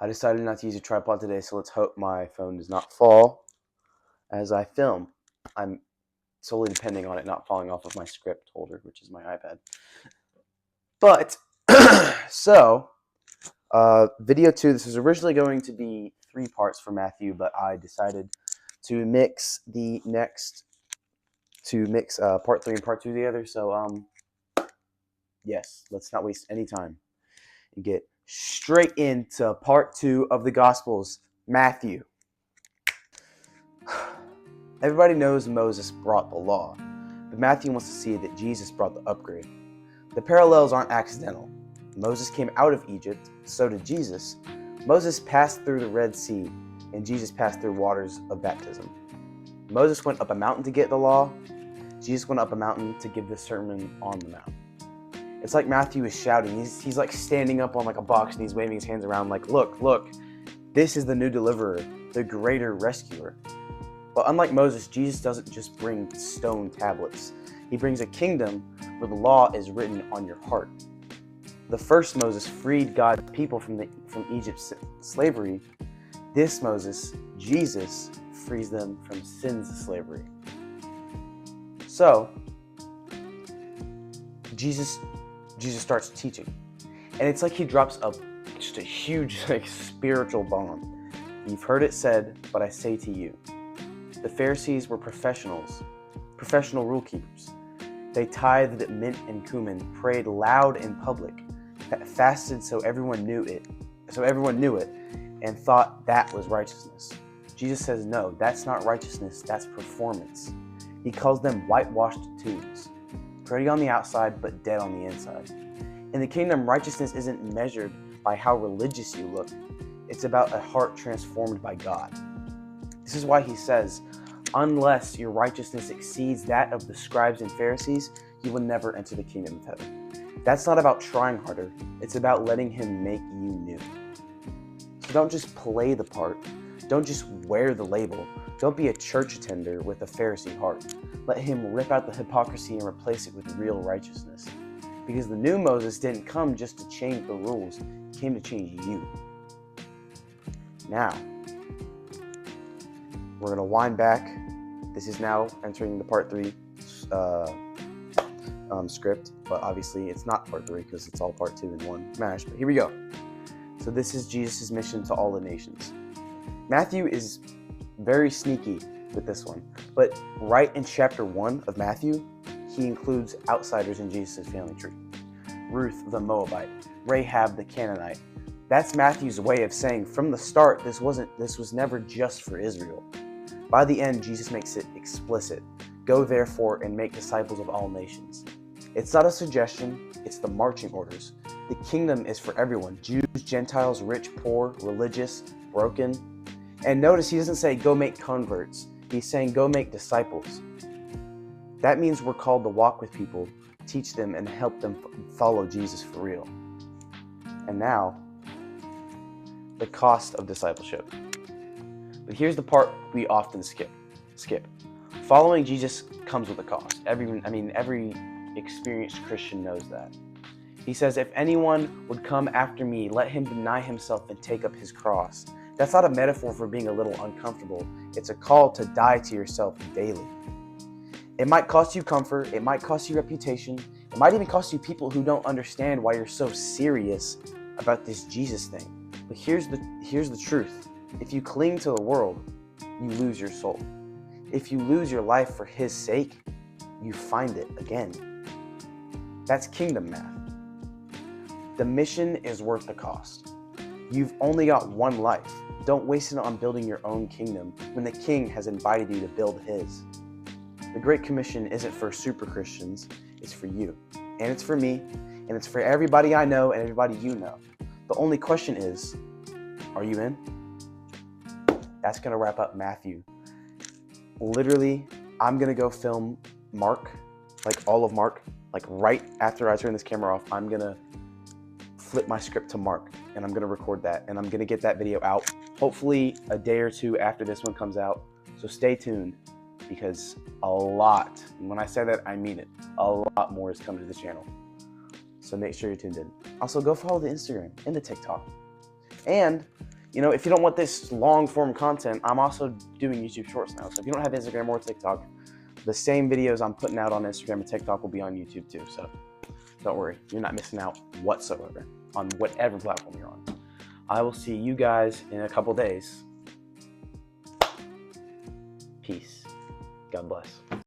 I decided not to use a tripod today, so let's hope my phone does not fall as I film. I'm solely depending on it not falling off of my script holder, which is my iPad. But, video 2, this was originally going to be 3 parts for Matthew, but I decided to mix part 3 and part 2 together. So, yes, let's not waste any time and get straight into part 2 of the Gospels, Matthew. Everybody knows Moses brought the law, but Matthew wants to see that Jesus brought the upgrade. The parallels aren't accidental. Moses came out of Egypt, so did Jesus. Moses passed through the Red Sea, and Jesus passed through waters of baptism. Moses went up a mountain to get the law. Jesus went up a mountain to give the Sermon on the Mount. It's like Matthew is shouting. He's like standing up on like a box and he's waving his hands around like, look, this is the new deliverer, the greater rescuer. But unlike Moses, Jesus doesn't just bring stone tablets. He brings a kingdom where the law is written on your heart. The first Moses freed God's people from Egypt's slavery. This Moses, Jesus, frees them from sin's slavery. So, Jesus starts teaching. And it's like he drops just a huge spiritual bomb. You've heard it said, but I say to you. The Pharisees were professional rule keepers. They tithed mint and cumin, prayed loud in public, fasted so everyone knew it, and thought that was righteousness. Jesus says, no, that's not righteousness, that's performance. He calls them whitewashed tombs, pretty on the outside, but dead on the inside. In the kingdom, righteousness isn't measured by how religious you look. It's about a heart transformed by God. This is why he says, unless your righteousness exceeds that of the scribes and Pharisees, you will never enter the kingdom of heaven. That's not about trying harder. It's about letting him make you new. So don't just play the part. Don't just wear the label. Don't be a church attender with a Pharisee heart. Let him rip out the hypocrisy and replace it with real righteousness. Because the new Moses didn't come just to change the rules. He came to change you. Now, we're going to wind back. This is now entering the part 3 script, but obviously it's not part 3 because it's all part 2 in one smash. But here we go. So this is Jesus' mission to all the nations. Matthew is very sneaky with this one, but right in chapter 1 of Matthew, he includes outsiders in Jesus' family tree. Ruth the Moabite, Rahab the Canaanite. That's Matthew's way of saying from the start, this was never just for Israel. By the end, Jesus makes it explicit. Go therefore and make disciples of all nations. It's not a suggestion, it's the marching orders. The kingdom is for everyone, Jews, Gentiles, rich, poor, religious, broken. And notice he doesn't say go make converts. He's saying go make disciples. That means we're called to walk with people, teach them, and help them follow Jesus for real. And now, the cost of discipleship. But here's the part we often skip. Following Jesus comes with a cost. Every experienced Christian knows that. He says, if anyone would come after me, let him deny himself and take up his cross. That's not a metaphor for being a little uncomfortable. It's a call to die to yourself daily. It might cost you comfort. It might cost you reputation. It might even cost you people who don't understand why you're so serious about this Jesus thing. But here's the truth. If you cling to the world, you lose your soul. If you lose your life for his sake, you find it again. That's kingdom math. The mission is worth the cost. You've only got one life. Don't waste it on building your own kingdom when the King has invited you to build his. The Great Commission isn't for super Christians, it's for you. And it's for me, and it's for everybody I know and everybody you know. The only question is, are you in? That's going to wrap up Matthew. Literally, I'm going to go film Mark, like all of Mark, like right after I turn this camera off, I'm going to flip my script to Mark and I'm going to record that and I'm going to get that video out hopefully a day or two after this one comes out. So stay tuned because a lot, and when I say that, I mean it, a lot more is coming to the channel. So make sure you're tuned in. Also, go follow the Instagram and the TikTok. And You know, if you don't want this long form content, I'm also doing YouTube Shorts now. So if you don't have Instagram or TikTok, the same videos I'm putting out on Instagram and TikTok will be on YouTube too. So don't worry, you're not missing out whatsoever on whatever platform you're on. I will see you guys in a couple days. Peace. God bless.